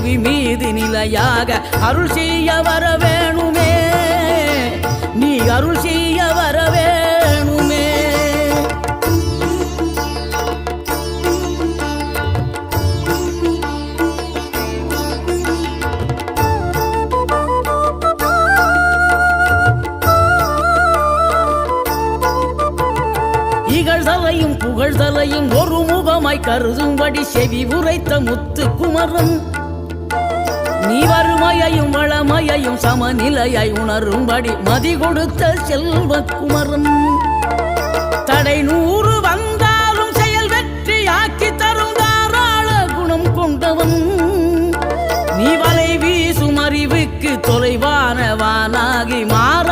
புவி மீது நிலையாக அருள் செய்ய வர வேணுமே, நீ அருள் செய்ய வர வேணுமே. இகழ்தலையும் புகழ்தலையும் ஒரு முகமாய் கருதும்படி செவி உரைத்த முத்து குமரன், நீ வறுமையையும் வளமையையும் சமநிலையை உணரும்படி மதி கொடுத்த செல்வ குமரன். தடை 100 வந்தாலும் செயல் வெற்றி ஆக்கி தரும் தாராள குணம் கொண்டவன், நீ வலை வீசும் அறிவுக்கு தொலைவானவானாகி மாற